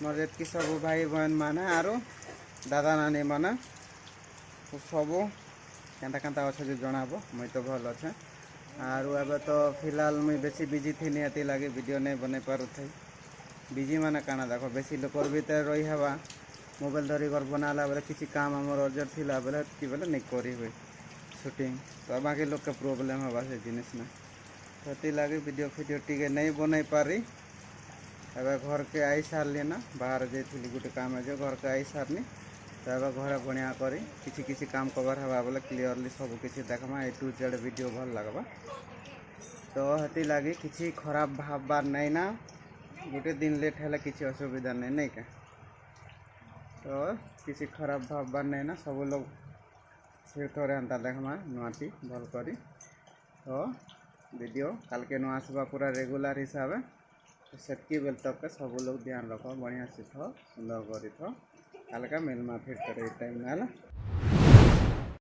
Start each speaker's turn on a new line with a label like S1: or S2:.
S1: मोर जेतकी सब भाई बहन माने आरो दादा नानी माने सब केन्ता केन्ता अच्छे जो जनाब मुई तो भल अच्छे आरो एबे तो फिलहाल मुई बेसी बिजी थी नहीं लगे वीडियो नहीं बने पार थे बिजी माने काना देखो बेसी लोक भीतर रही हवा मोबाइल धरिक बनाला बेले किसी काम आम अर्जेंट थी बेले कि बेले नहीं करी हुए शूटिंग तो बाकी लोग के प्रोब्लेम हवा से जिनिस ना से लगे वीडियो फिडियो टी नहीं बनई पारी एवं घर के आई सारे ना बाहर जाइली गोटे काम है जो घर के आई सारनी तो एवं घर बढ़िया करी किसी काम कवर हवा बोले क्लीयरली सब किसी देखमा ए टू जेड वीडियो भल लगवा तो हेती लगे किसी खराब भावबार नहीं ना गोटे दिन लेट है किसी असुविधा नहीं नहीं क्या तो किसी खराब भावबार नहीं ना सब लोग फिर थोड़े एंता देखमा नुआटी भल करी तो वीडियो कल के नुआ आसवा पूरा रेगुलर हिसाब से सेटकी बेल तक के सब लोग ध्यान रखो बढ़िया से थो सुंदर करी थो कल का मिलमा फिर करे टाइम ना